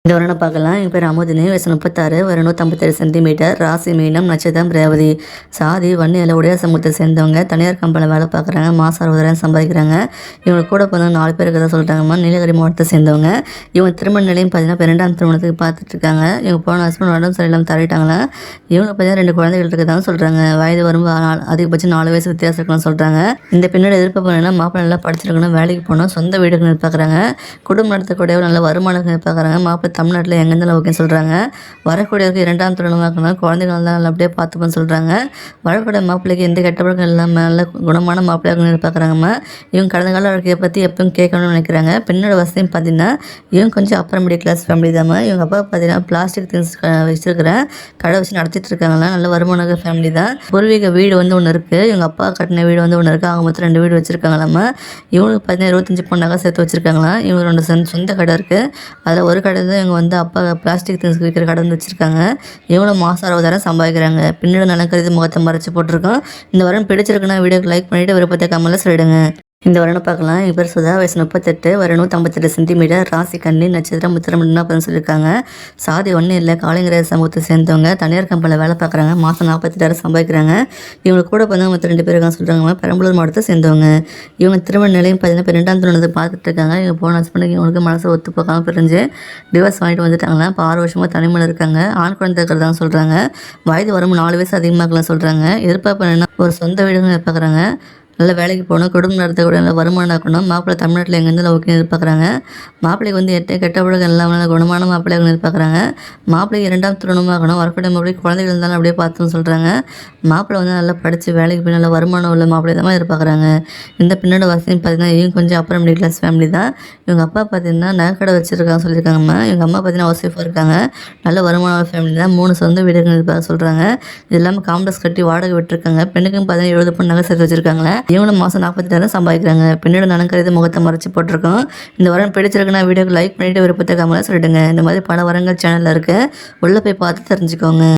இந்த வருடம் பார்க்கலாம். என் பேர் அமுதினி, வயசு 36, ஒரு 157 சென்டிமீட்டர், ராசி மீனம், நட்சத்திரம் ரேவதி, சாதி வன்னியில் உடைய சமூகத்தை சேர்ந்தவங்க, தனியார் கம்பெனியில் வேலை பார்க்குறாங்க, மாதம் 60,000 சம்பாதிக்கிறாங்க. இவங்க கூட பிறந்தவங்க 4 பேர் இருக்கிறதா சொல்லிட்டாங்கம்மா. நீலகிரி மாவட்டத்தை சேர்ந்தவங்க. இவங்க திருமண நிலையம் பார்த்தீங்கன்னா இப்போ 2ஆம் திருமணத்துக்கு பார்த்துட்டு இருக்காங்க. இவங்க போன ஹஸ்பண்ட் உடம்பு சரியில்லாமல் தள்ளிட்டாங்களா. இவங்க பார்த்தீங்கன்னா 2 குழந்தைகள் இருக்கிறதான்னு சொல்கிறாங்க. வயது வரும்போது அதிகபட்சம் 4 வயசு வித்தியாசம் இருக்கணும்னு சொல்கிறாங்க. இந்த பெண்ணோட எதிர்ப்பு பண்ணா மாப்பிள்ளை நல்லா படிச்சிருக்கணும், வேலைக்கு போகணும், சொந்த வீடுகள் எதிர்பார்க்குறாங்க, குடும்பம் நடத்தக்கூடிய நல்ல வருமானம் எதிர்பார்க்குறாங்க. மாப்பிள்ளை தமிழ்நாட்டில் எங்கேருந்தாலும் ஓகேன்னு சொல்கிறாங்க. வரக்கூடியவருக்கு 2ஆம் திருமணமாக்கணும், குழந்தைகள் தான் நல்லபடியாக பார்த்துப்போன்னு சொல்கிறாங்க. வரக்கூடிய மாப்பிள்ளைக்கு எந்த கெட்ட பழக்கம் இல்லாமல் நல்ல குணமான மாப்பிள்ளையாக எதிர்பார்க்குறாங்கம்மா. இவங்க கடந்த கால வாழ்க்கையை பற்றி எப்பவும் கேட்கணும்னு நினைக்கிறாங்க. பெண்ணோட வசதியும் பார்த்தீங்கன்னா இவங்க கொஞ்சம் அப்பர் மிடில் கிளாஸ் ஃபேமிலி தாம்மா. இவங்க அப்பா பார்த்தீங்கன்னா பிளாஸ்டிக் திங்ஸ் வச்சுருக்கிற கடை வச்சு நடத்திட்டு இருக்காங்களா. நல்ல வருமான ஃபேமிலி தான். பூர்வீக வீடு ஒன்று இருக்குது. இவங்க அப்பா கட்டின வீடு ஒன்று இருக்குது. அவங்க மொத்தம் 2 வீடு வச்சுருக்காங்களாம்மா. இவங்களுக்கு பார்த்தீங்கன்னா 25 பொண்ணாக சேர்த்து வச்சுருக்காங்களா. இவங்க 2 சொந்த கடை இருக்குது. அதில் ஒரு கடை தான் இவங்க அப்பா பிளாஸ்டிக் திங்ஸ் விற்கிற கடை வச்சுருக்காங்க. இவங்களும் மாதம் 60,000 சம்பாதிக்கிறாங்க. பின்னாடி நலக்கருதி முகத்தை மறைச்சி போட்டிருக்கோம். இந்த வாரம் பிடிச்சிருக்குன்னா வீடியோக்கு லைக் பண்ணிவிட்டு விருப்பத்தை கமெண்ட்ல சொல்லிடுங்க. இந்த வருடம் பார்க்கலாம். என் பேர் சுதா, வயசு 38, ஒரு 158 சென்டிமீட்டர், ராசி கன்னி, நட்சத்திரம் உத்திரம் அப்படின்னு சொல்லியிருக்காங்க. சாதி ஒன்றும் இல்லை, காளிங்கர சமூகத்தை சேர்ந்தவங்க, தனியார் கம்பெனியில் வேலை பார்க்குறாங்க, மாதம் 48,000 சம்பாதிக்கிறாங்க. இவங்க கூட பிறந்தவங்க மொத்தம் 2 பேர் இருக்காங்க சொல்கிறாங்க. பெரம்பலூர் மாவட்டத்தை சேர்ந்தவங்க. இவங்க திருமண நிலையம் பார்த்தீங்கன்னா 2ஆம் திருமணத்தை பார்த்துட்டு இருக்காங்க. இவங்க போன ஹஸ்பண்டுக்கு இவங்களுக்கு மனசு ஒத்து போக்காமல் பிரிஞ்சு டிவோர்ஸ் வாங்கிட்டு வந்துட்டாங்களா. இப்போ 6 வருஷமாக தனிமையில் இருக்காங்க. ஆண் குழந்தை இருக்கிறதாங்க சொல்கிறாங்க. வயது வரும் 4 வயசு அதிகமாகலாம் சொல்கிறாங்க. எதிர்பார்ப்பு என்னன்னா ஒரு சொந்த வீடுன்னு எதிர்பார்க்குறாங்க. நல்ல வேலைக்கு போகணும், குடும்பம் நடத்தக்கூடிய நல்ல வருமானம் ஆக்கணும். மாப்பிள்ளை தமிழ்நாட்டில் எங்கேருந்து ஓகே எதிர்பார்க்குறாங்க. மாப்பிள்ளைக்கு கெட்ட பழக்கம் எல்லாம் நல்ல குணமான மாப்பிள்ளைகள் எதிர்பார்க்குறாங்க. மாப்பிள்ளைக்கு 2ஆம் திருமணமாகணும். வரக்கூடிய மாப்பிள்ளை குழந்தைகள் இருந்தாலும் அப்படியே பார்த்துன்னு சொல்கிறாங்க. மாப்பிள்ளை நல்லா படித்து வேலைக்கு போய் நல்ல வருமானம் உள்ள மாப்பிள்ளை தான் எதிர்பார்க்குறாங்க. இந்த பெண்ணோட வசதியும் பார்த்தீங்கன்னா இவங்க கொஞ்சம் அப்பர் மிடில் கிளாஸ் ஃபேமிலி தான். இவங்க அப்பா பார்த்தீங்கன்னா நகைக்கடை வச்சுருக்காங்க சொல்லியிருக்காங்கம்மா. இவங்க அம்மா பார்த்தீங்கன்னா ஹவுஸ் ஒய்ஃபாக இருக்காங்க. நல்ல வருமான ஃபேமிலி தான். 3 சொந்த வீடுகள் எதிர்பார்க்க சொல்கிறாங்க. இது இல்லாமல் காம்ப்ளெக்ஸ் கட்டி வாடகை விட்டுருக்காங்க. பெண்ணுக்கும் பார்த்தீங்கன்னா 70 பொண்ணு நகை சேர்த்து வச்சுருக்காங்களே. இவங்களும் மாதம் 48,000 சம்பாதிக்கிறாங்க. பின்னாடி நலங்கருதி முகத்தை மறைச்சி போட்டிருக்கோம். இந்த வாரம் பிடிச்சிருக்குன்னா வீடியோக்கு லைக் பண்ணிவிட்டு விருப்பத்தை கமெண்ட்ல சொல்லிடுங்க. இந்த மாதிரி பல வரங்கள் சேனலில் இருக்குது. உள்ளே போய் பார்த்து தெரிஞ்சுக்கோங்க.